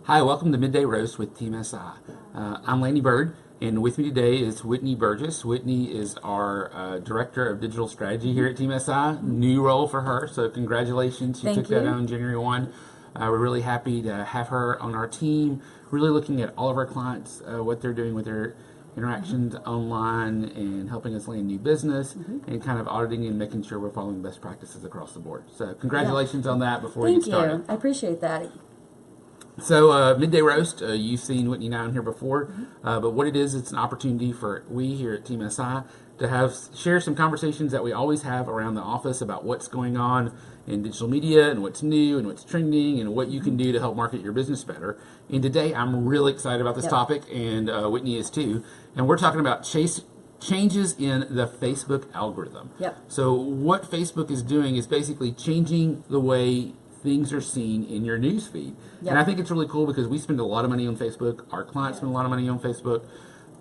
Hi, welcome to Midday Roast with Team SI. I'm Laney Bird, and with me today is Whitney Burgess. Whitney is our Director of Digital Strategy here at Team SI. New role for her, so congratulations. She took that on January 1. We're really happy to have her on our team, really looking at all of our clients, what they're doing with their interactions online and helping us land new business and kind of auditing and making sure we're following best practices across the board. So congratulations on that before we get started. Thank you. I appreciate that. So Midday Roast, you've seen Whitney and I on here before, but what it is, it's an opportunity for we here at Team SI to share some conversations that we always have around the office about what's going on in digital media and what's new and what's trending and what you can do to help market your business better. And today I'm really excited about this topic, and Whitney is too, and we're talking about changes in the Facebook algorithm. So what Facebook is doing is basically changing the way things are seen in your news feed. And I think it's really cool because we spend a lot of money on Facebook, our clients spend a lot of money on Facebook,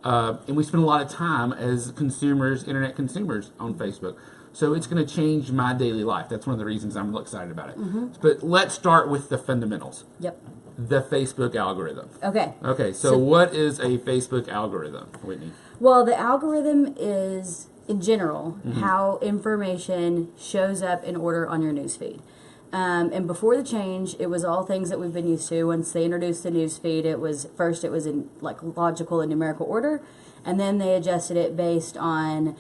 and we spend a lot of time as consumers, internet consumers, on Facebook. So it's going to change my daily life. That's one of the reasons I'm real excited about it. But let's start with the fundamentals. The Facebook algorithm. Okay, so what is a Facebook algorithm, Whitney? Well, the algorithm is, in general, how information shows up in order on your newsfeed. And before the change, it was all things that we've been used to. Once they introduced the newsfeed, it was in like logical and numerical order, and then they adjusted it based on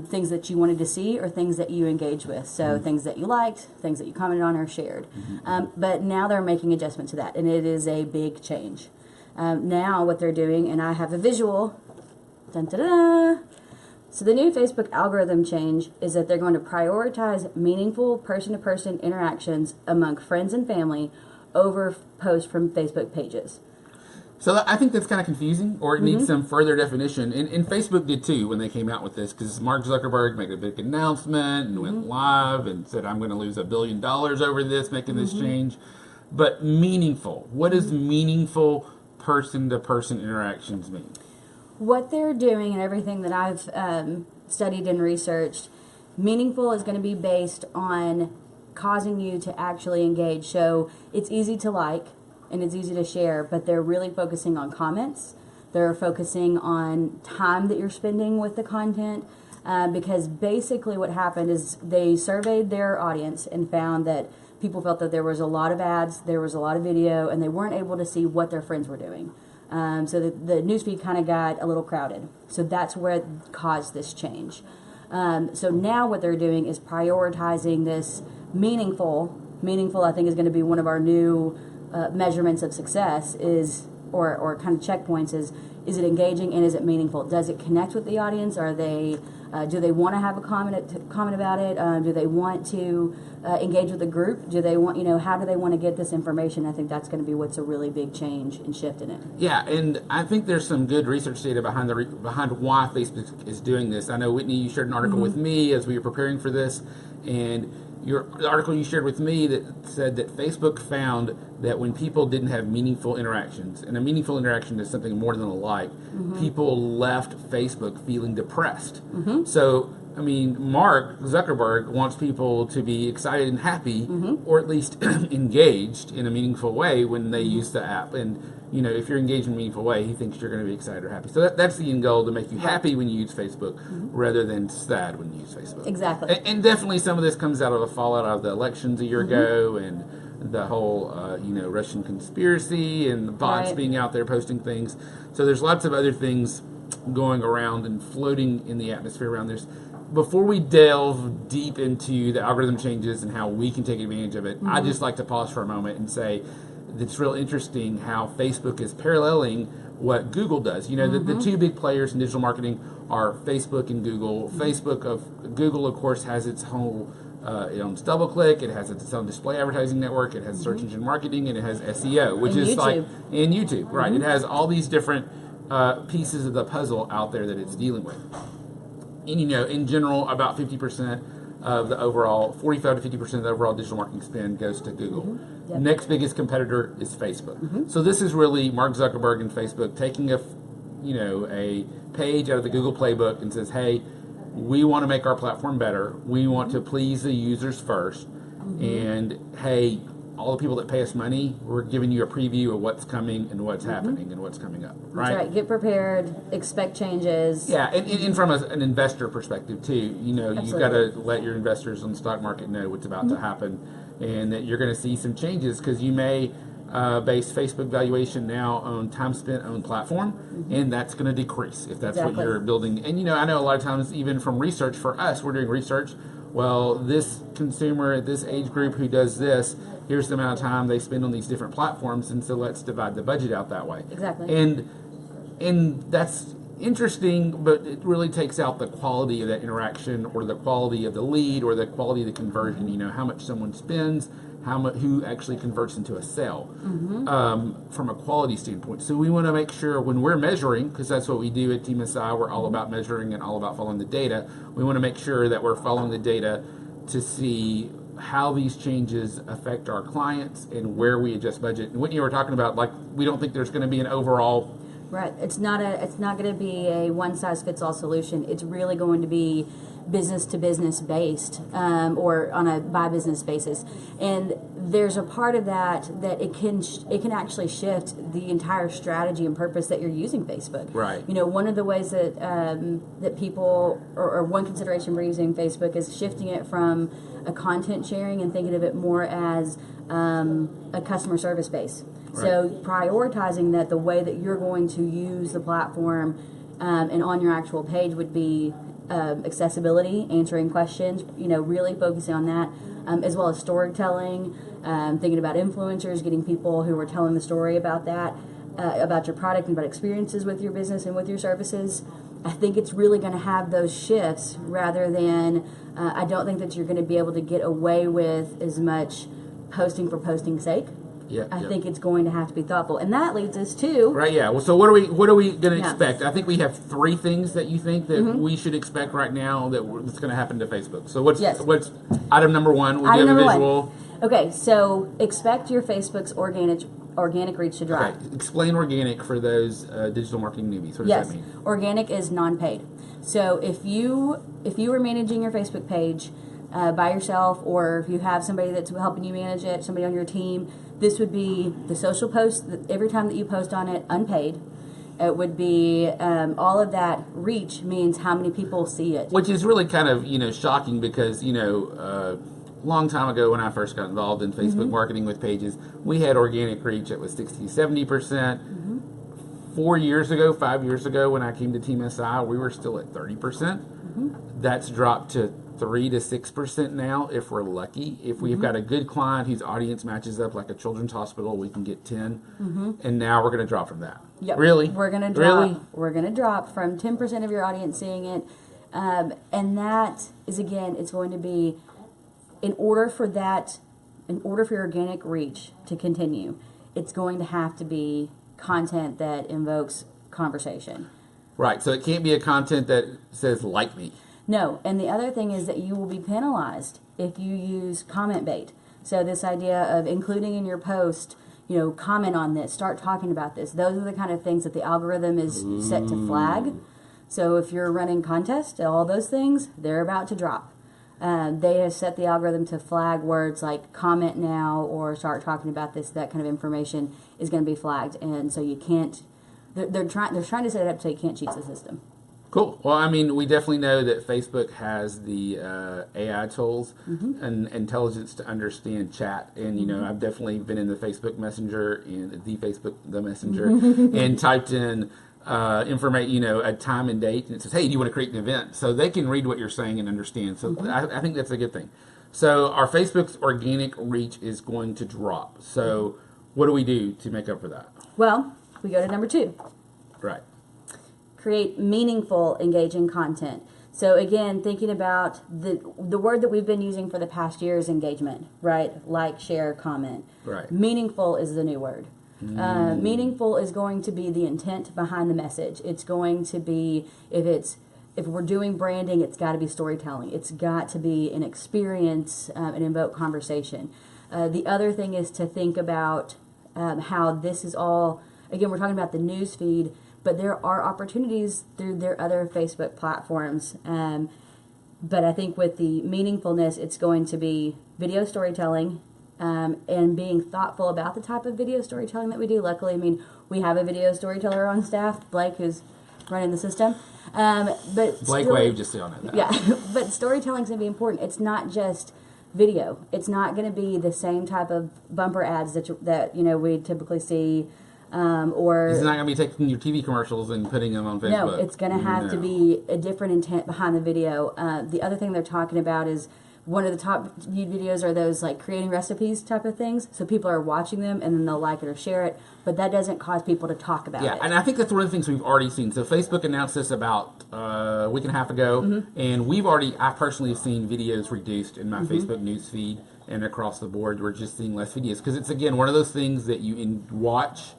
things that you wanted to see or things that you engaged with. So things that you liked, things that you commented on or shared. But now they're making adjustment to that, and it is a big change. Now what they're doing, and I have a visual. Dun, da, da, da. So the new Facebook algorithm change is that they're going to prioritize meaningful person-to-person interactions among friends and family over posts from Facebook pages. So I think that's kind of confusing, or it needs some further definition. And Facebook did too when they came out with this, because Mark Zuckerberg made a big announcement and went live and said, I'm going to lose $1 billion over this, making this change. But meaningful, what does meaningful person-to-person interactions mean? What they're doing and everything that I've studied and researched, meaningful is going to be based on causing you to actually engage. So it's easy to like and it's easy to share, but they're really focusing on comments. They're focusing on time that you're spending with the content, because basically what happened is they surveyed their audience and found that people felt that there was a lot of ads, there was a lot of video, and they weren't able to see what their friends were doing. So the newsfeed kind of got a little crowded. So that's where it caused this change. So now what they're doing is prioritizing this meaningful. Meaningful, I think, is going to be one of our new measurements of success, or kind of checkpoints is it engaging and is it meaningful? Does it connect with the audience? Are they do they want to have a comment about it? Do they want to engage with the group? Do they want, how do they want to get this information? I think that's going to be what's a really big change and shift in it. Yeah, and I think there's some good research data behind why Facebook is doing this. I know, Whitney, you shared an article with me as we were preparing for this, and the article you shared with me that said that Facebook found that when people didn't have meaningful interactions, and a meaningful interaction is something more than a like, people left Facebook feeling depressed. So, I mean, Mark Zuckerberg wants people to be excited and happy, or at least engaged in a meaningful way when they use the app. And, if you're engaged in a meaningful way, he thinks you're going to be excited or happy. So that's the end goal, to make you happy when you use Facebook rather than sad when you use Facebook. Exactly. And definitely some of this comes out of a fallout of the elections a year ago, and the whole, Russian conspiracy and the bots being out there posting things. So there's lots of other things going around and floating in the atmosphere around this. Before we delve deep into the algorithm changes and how we can take advantage of it, I'd just like to pause for a moment and say it's real interesting how Facebook is paralleling what Google does. The two big players in digital marketing are Facebook and Google. Google, of course, has its whole it owns DoubleClick, it has its own display advertising network, it has search engine marketing, and it has SEO, which is YouTube. And YouTube, right? It has all these different pieces of the puzzle out there that it's dealing with. And in general, about 50% of the overall, 45 to 50% of the overall digital marketing spend goes to Google. Next biggest competitor is Facebook. So this is really Mark Zuckerberg and Facebook taking a page out of the Google playbook and says, hey, we want to make our platform better. We want to please the users first. And hey, all the people that pay us money, we're giving you a preview of what's coming and what's happening and what's coming up, right? That's right. Get prepared, expect changes. Yeah, and from an investor perspective too, you know, Absolutely. you've got to let your investors on the stock market know what's about to happen, and that you're going to see some changes, because you may base Facebook valuation now on time spent on platform, and that's going to decrease if that's what you're building. And you know, I know a lot of times, even from research for us, we're doing research. Well, this consumer at this age group who does this, here's the amount of time they spend on these different platforms, and so let's divide the budget out that way. Exactly. And that's interesting, but it really takes out the quality of that interaction, or the quality of the lead, or the quality of the conversion. You know, how much someone spends, who actually converts into a sale, from a quality standpoint. So we want to make sure when we're measuring, because that's what we do at Team SI, we're all about measuring and all about following the data. We want to make sure that we're following the data to see how these changes affect our clients and where we adjust budget. And Whitney, you were talking about, like, we don't think there's going to be an overall. Right. It's not going to be a one size fits all solution. It's really going to be business to business based, or on a by business basis. And there's a part of that it can actually shift the entire strategy and purpose that you're using Facebook. Right. You know, one of the ways that that people, or one consideration for using Facebook, is shifting it from a content sharing and thinking of it more as a customer service base. Right. So prioritizing that the way that you're going to use the platform and on your actual page would be accessibility, answering questions, you know, really focusing on that, as well as storytelling, thinking about influencers, getting people who are telling the story about that, about your product and about experiences with your business and with your services. I think it's really going to have those shifts, rather than, I don't think that you're going to be able to get away with as much posting for posting's sake. Yeah, I think it's going to have to be thoughtful, and that leads us to right. Yeah. Well, so what are we going to expect? I think we have 3 things that you think that we should expect right now that's going to happen to Facebook. So what's item number 1? We'll give a visual. Okay, so expect your Facebook's organic reach to drop. Okay, explain organic for those digital marketing newbies. What does that mean? Organic is non-paid. So if you were managing your Facebook page by yourself, or if you have somebody that's helping you manage it, somebody on your team, this would be the social post, every time that you post on it, unpaid. It would be all of that reach means how many people see it. Which is really kind of, you know, shocking, because, you know, long time ago when I first got involved in Facebook marketing with pages, we had organic reach that was 60-70%. 5 years ago, when I came to Team SI, we were still at 30%. That's dropped to 3 to 6% now, if we're lucky. If we've got a good client whose audience matches up, like a children's hospital, we can get 10. And now we're going to drop from that. Yep. Really? We're going to drop. We're going to drop from 10% of your audience seeing it, and that is, again, it's going to be, in order for your organic reach to continue, it's going to have to be content that invokes conversation. Right. So it can't be a content that says "like me." No, and the other thing is that you will be penalized if you use comment bait. So this idea of including in your post, you know, comment on this, start talking about this. Those are the kind of things that the algorithm is set to flag. So if you're running contests, all those things, they're about to drop. They have set the algorithm to flag words like comment now or start talking about this. That kind of information is going to be flagged, and so you can't. They're trying to set it up so you can't cheat the system. Cool. Well, I mean, we definitely know that Facebook has the AI tools and intelligence to understand chat. And, you know, I've definitely been in the Facebook Messenger and the Messenger and typed in information, you know, a time and date, and it says, hey, do you want to create an event? So they can read what you're saying and understand. So I think that's a good thing. So our Facebook's organic reach is going to drop. So what do we do to make up for that? Well, we go to number 2. Right. Create meaningful, engaging content. So again, thinking about the word that we've been using for the past year is engagement, right? Like, share, comment. Right. Meaningful is the new word. Meaningful is going to be the intent behind the message. It's going to be, if we're doing branding, it's got to be storytelling. It's got to be an experience and invoke conversation. The other thing is to think about how this is all, again, we're talking about the news feed, but there are opportunities through their other Facebook platforms. But I think with the meaningfulness, it's going to be video storytelling, and being thoughtful about the type of video storytelling that we do. Luckily, I mean, we have a video storyteller on staff, Blake, who's running the system. But Blake waved just on it. Yeah, but storytelling's going to be important. It's not just video. It's not going to be the same type of bumper ads that we typically see. Or it's not going to be taking your TV commercials and putting them on Facebook. No, it's going to have to be a different intent behind the video. The other thing they're talking about is one of the top viewed videos are those like creating recipes type of things. So people are watching them and then they'll like it or share it, but that doesn't cause people to talk about it. Yeah, and I think that's one of the things we've already seen. So Facebook announced this about a week and a half ago, and I personally have seen videos reduced in my Facebook news feed and across the board. We're just seeing less videos because it's, again, one of those things that you watch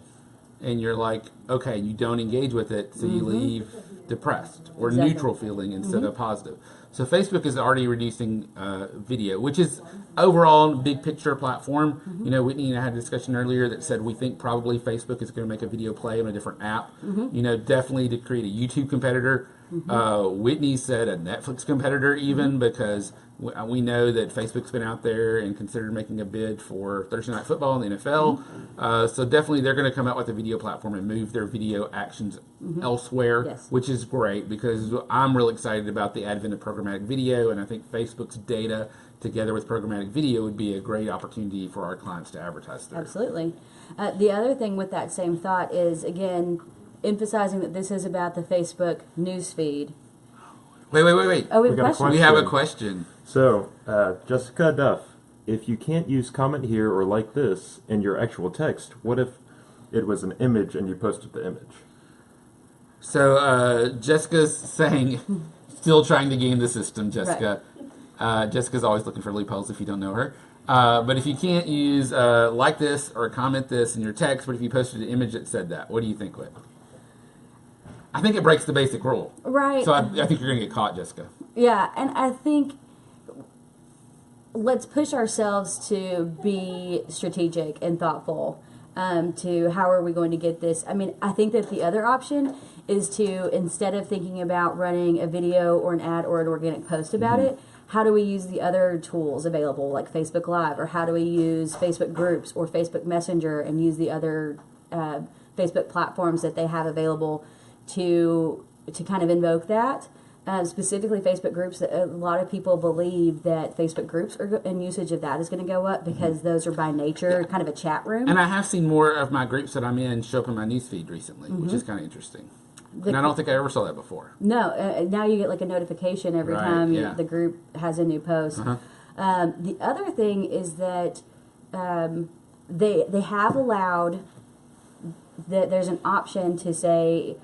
and you're like, okay, you don't engage with it, so you leave depressed or neutral feeling instead of positive. So Facebook is already reducing video, which is overall a big picture platform. Whitney and I had a discussion earlier that said we think probably Facebook is going to make a video play on a different app. Definitely to create a YouTube competitor. Whitney said a Netflix competitor even, because we know that Facebook's been out there and considered making a bid for Thursday Night Football in the NFL. So definitely they're going to come out with a video platform and move their video actions elsewhere, which is great because I'm really excited about the advent of programmatic video, and I think Facebook's data together with programmatic video would be a great opportunity for our clients to advertise through. Absolutely. The other thing with that same thought is, again, emphasizing that this is about the Facebook news feed. Wait. Oh, we have a question. So, Jessica Duff, if you can't use comment here or like this in your actual text, what if it was an image and you posted the image? So, Jessica's saying, still trying to game the system, Jessica. Right. Jessica's always looking for loopholes if you don't know her. But if you can't use like this or comment this in your text, but if you posted an image that said that, what do you think, Whit? I think it breaks the basic rule. Right. So I think you're going to get caught, Jessica. Yeah, and I think let's push ourselves to be strategic and thoughtful to how are we going to get this. I mean, I think that the other option is to, instead of thinking about running a video or an ad or an organic post about it, how do we use the other tools available like Facebook Live, or how do we use Facebook groups or Facebook Messenger and use the other Facebook platforms that they have available to kind of invoke that. Specifically Facebook groups, a lot of people believe that Facebook groups and usage of that is going to go up because those are by nature kind of a chat room. And I have seen more of my groups that I'm in show up in my newsfeed recently, which is kind of interesting. And I don't think I ever saw that before. No, now you get like a notification every time the group has a new post. The other thing is that they have allowed that there's an option to say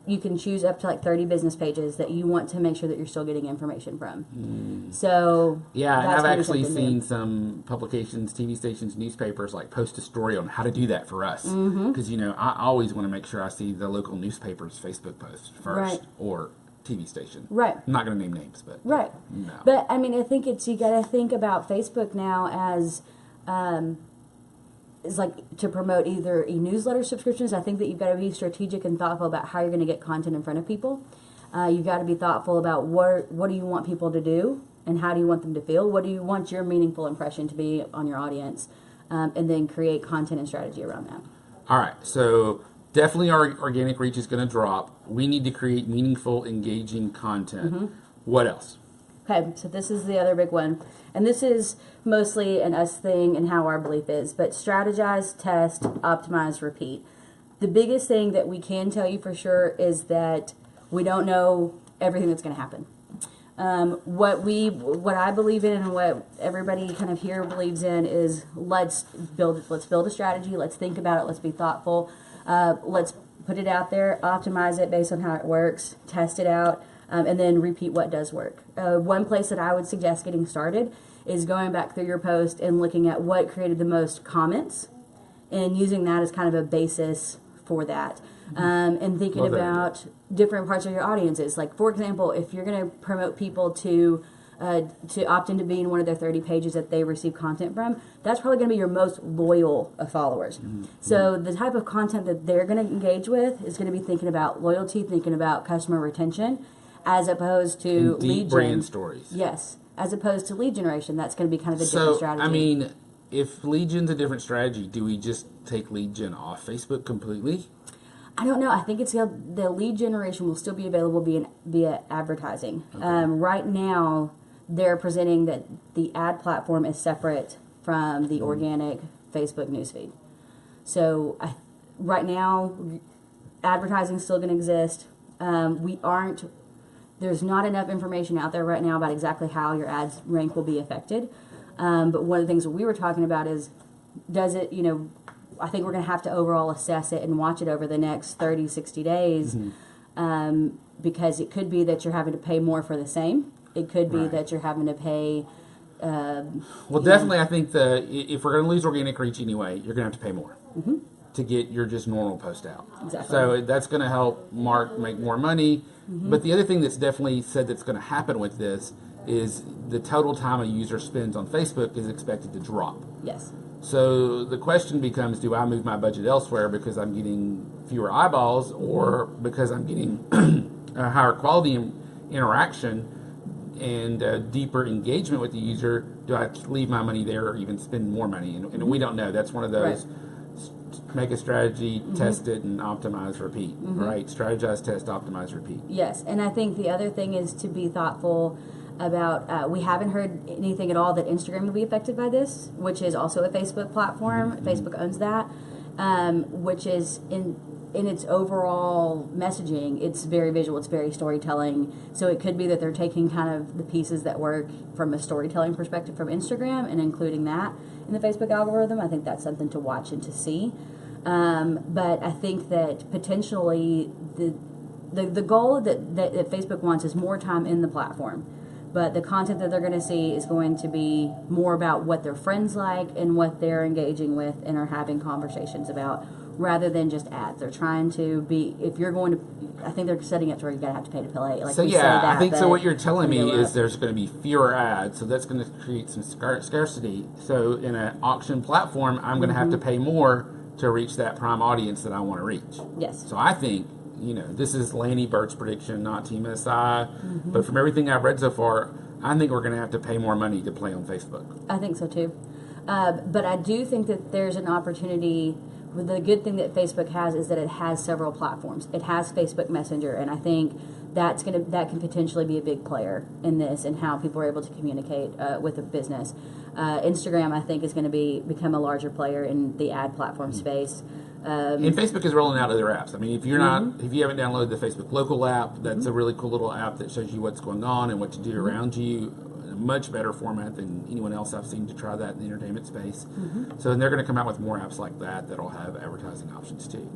you can choose up to like 30 business pages that you want to make sure that you're still getting information from. So yeah, and I've actually seen some publications, TV stations, newspapers like post a story on how to do that for us. Because I always want to make sure I see the local newspaper's Facebook post first, or TV station. Right. I'm not going to name names, but no. But I mean, I think you got to think about Facebook now as is like to promote either e-newsletter subscriptions. I think that you've got to be strategic and thoughtful about how you're going to get content in front of people. You've got to be thoughtful about what do you want people to do and how do you want them to feel. What do you want your meaningful impression to be on your audience, and then create content and strategy around that. All right, so definitely our organic reach is going to drop. We need to create meaningful, engaging content. What else? Okay, so this is the other big one. And this is mostly an us thing and how our belief is. But strategize, test, optimize, repeat. The biggest thing that we can tell you for sure is that we don't know everything that's going to happen. What I believe in and what everybody kind of here believes in is let's build a strategy. Let's think about it. Let's be thoughtful. Let's put it out there, optimize it based on how it works, test it out. And then repeat what does work. One place that I would suggest getting started is going back through your post and looking at what created the most comments and using that as kind of a basis for that. And thinking about different parts of your audiences. Like, for example, if you're going to promote people to opt into being one of their 30 pages that they receive content from, that's probably going to be your most loyal of followers. So the type of content that they're going to engage with is going to be thinking about loyalty, thinking about customer retention, as opposed to deep brand stories. Yes, as opposed to lead generation. That's going to be kind of a different strategy. I mean, if lead gen's a different strategy, do we just take lead gen off Facebook completely? I don't know. I think the lead generation will still be available via advertising. Okay. Right now, they're presenting that the ad platform is separate from the organic Facebook newsfeed. So right now, advertising is still going to exist. There's not enough information out there right now about exactly how your ads rank will be affected. But one of the things that we were talking about is, does it, I think we're going to have to overall assess it and watch it over the next 30, 60 days, because it could be that you're having to pay more for the same. It could be that you're having to pay... well, definitely, I think if we're going to lose organic reach anyway, you're going to have to pay more to get your just normal post out. Exactly. So that's going to help Mark make more money. But the other thing that's definitely said that's going to happen with this is the total time a user spends on Facebook is expected to drop. Yes. So the question becomes, do I move my budget elsewhere because I'm getting fewer eyeballs, or because I'm getting a higher quality interaction and deeper engagement with the user? Do I leave my money there or even spend more money? And we don't know. That's one of those make a strategy, test it, and optimize, repeat, right? Strategize, test, optimize, repeat. Yes, and I think the other thing is to be thoughtful about, we haven't heard anything at all that Instagram will be affected by this, which is also a Facebook platform. Facebook owns that, which is in its overall messaging, it's very visual, it's very storytelling. So it could be that they're taking kind of the pieces that work from a storytelling perspective from Instagram and including that in the Facebook algorithm. I think that's something to watch and to see. But I think that potentially the goal that Facebook wants is more time in the platform. But the content that they're going to see is going to be more about what their friends like and what they're engaging with and are having conversations about, rather than just ads. They're trying to be, if you're going to, I think they're setting it to where you're going to have to pay to play. Like, so we say yeah, that, I think so. What you're telling me is up. there's going to be fewer ads, so that's going to create some scarcity. So in an auction platform, I'm going to have to pay more to reach that prime audience that I want to reach. Yes. So I think, this is Lanny Burt's prediction, not Team SI, but from everything I've read so far, I think we're going to have to pay more money to play on Facebook. I think so too. But I do think that there's an opportunity. The good thing that Facebook has is that it has several platforms. It has Facebook Messenger, and I think that can potentially be a big player in this and how people are able to communicate with a business. Instagram, I think, is going to become a larger player in the ad platform space. And Facebook is rolling out other apps. I mean, if you haven't downloaded the Facebook Local app, that's a really cool little app that shows you what's going on and what to do around you. A much better format than anyone else I've seen to try that in the entertainment space. So they're going to come out with more apps like that that'll have advertising options too.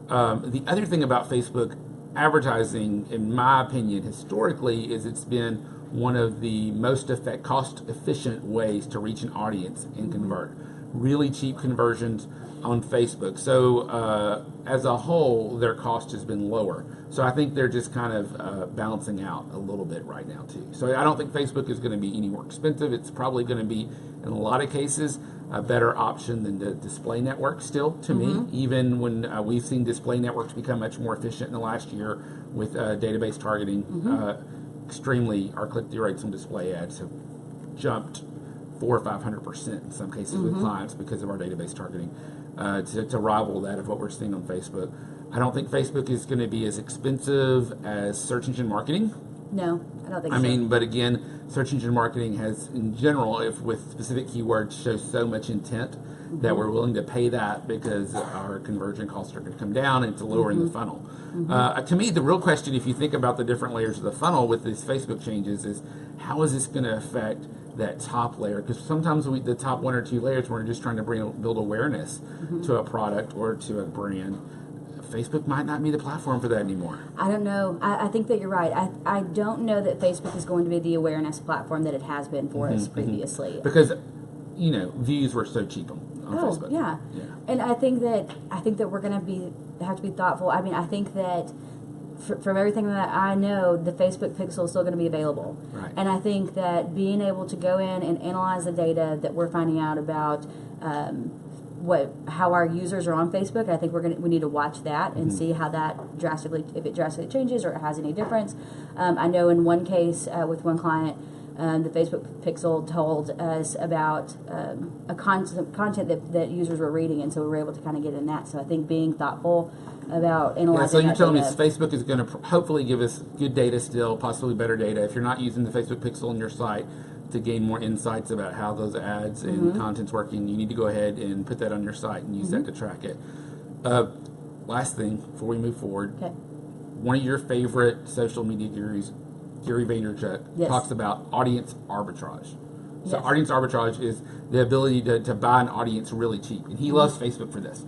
The other thing about Facebook advertising, in my opinion, historically, is it's been one of the most cost-efficient ways to reach an audience and convert. Really cheap conversions on Facebook. So as a whole, their cost has been lower. So I think they're just kind of balancing out a little bit right now too. So I don't think Facebook is going to be any more expensive. It's probably going to be, in a lot of cases, a better option than the display network still, to me, even when we've seen display networks become much more efficient in the last year with database targeting. Our click-through rates on display ads have jumped 400% or 500% in some cases with clients because of our database targeting to rival that of what we're seeing on Facebook. I don't think Facebook is going to be as expensive as search engine marketing. No, I don't think so. I mean, but again, search engine marketing has, in general, if with specific keywords, shows so much intent that we're willing to pay that because our conversion costs are going to come down and it's lowering the funnel. To me, the real question, if you think about the different layers of the funnel with these Facebook changes, is how is this going to affect that top layer? Because sometimes the top one or two layers, we're just trying to build awareness to a product or to a brand. Facebook might not be the platform for that anymore. I don't know. I think that you're right. I don't know that Facebook is going to be the awareness platform that it has been for us previously. Because, views were so cheap on Facebook. Yeah. And I think that we're going to have to be thoughtful. I mean, I think that from everything that I know, the Facebook pixel is still going to be available. Right. And I think that being able to go in and analyze the data that we're finding out about how our users are on Facebook, I think we need to watch that and see how that if it drastically changes or it has any difference. I know in one case with one client, The Facebook Pixel told us about a content that users were reading, and so we were able to kind of get in that. So I think being thoughtful about analyzing. Yeah, so you're telling me data. Facebook is going to hopefully give us good data still, possibly better data. If you're not using the Facebook Pixel on your site to gain more insights about how those ads and content's working, you need to go ahead and put that on your site and use that to track it. Last thing before we move forward, one of your favorite social media gurus, Gary Vaynerchuk, talks about audience arbitrage. So audience arbitrage is the ability to buy an audience really cheap. And he loves Facebook for this.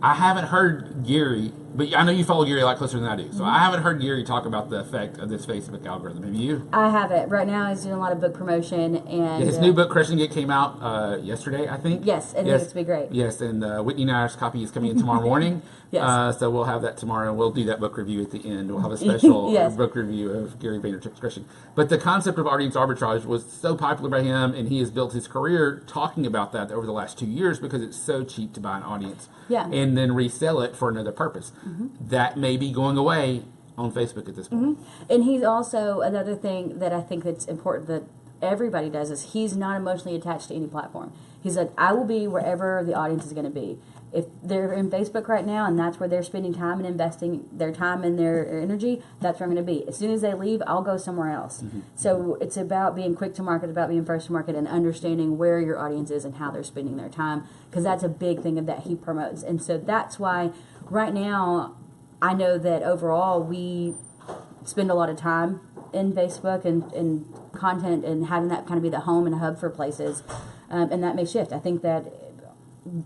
I haven't heard Gary, but I know you follow Gary a lot closer than I do. So I haven't heard Gary talk about the effect of this Facebook algorithm. Have you? I haven't. Right now he's doing a lot of book promotion. And his new book, Crushing It, came out yesterday, I think. Yes, I think it's going to be great. Yes, and Whitney and I's copy is coming in tomorrow morning. So we'll have that tomorrow, and we'll do that book review at the end. We'll have a special book review of Gary Vaynerchuk's Crushing. But the concept of audience arbitrage was so popular by him, and he has built his career talking about that over the last 2 years because it's so cheap to buy an audience and then resell it for another purpose. That may be going away on Facebook at this point. And he's also, another thing that I think that's important that everybody does is he's not emotionally attached to any platform. He's like, I will be wherever the audience is going to be. If they're in Facebook right now and that's where they're spending time and investing their time and their energy, that's where I'm going to be. As soon as they leave, I'll go somewhere else. So it's about being quick to market, about being first to market, and understanding where your audience is and how they're spending their time, because that's a big thing that he promotes. And so that's why right now I know that overall we spend a lot of time in Facebook and content and having that kind of be the home and hub for places, and that may shift. I think that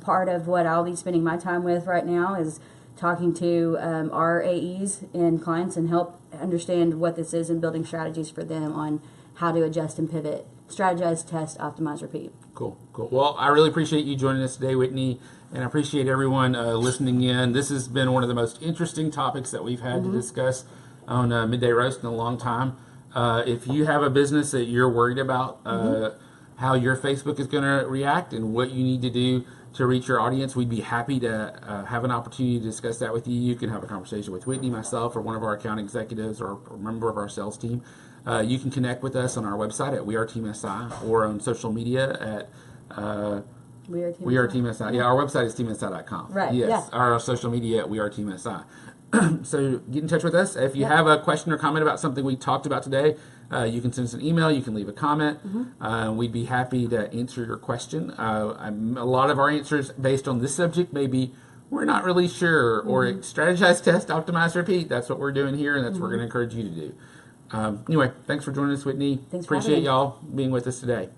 part of what I'll be spending my time with right now is talking to our AEs and clients and help understand what this is and building strategies for them on how to adjust and pivot, strategize, test, optimize, repeat. Cool. Well, I really appreciate you joining us today, Whitney, and I appreciate everyone listening in. This has been one of the most interesting topics that we've had to discuss on Midday Roast in a long time. If you have a business that you're worried about how your Facebook is going to react and what you need to do to reach your audience, we'd be happy to have an opportunity to discuss that with you. You can have a conversation with Whitney, myself, or one of our account executives or a member of our sales team. You can connect with us on our website at We Are Team SI or on social media at We Are Team SI. Yeah, our website is teamsi.com. Right. Yes, our social media at We Are Team SI. So get in touch with us. If you have a question or comment about something we talked about today, you can send us an email. You can leave a comment. We'd be happy to answer your question. A lot of our answers based on this subject may be we're not really sure, or strategize, test, optimize, repeat. That's what we're doing here, and that's what we're going to encourage you to do. Anyway, thanks for joining us, Whitney. Thanks for Appreciate having me. y'all being with us today.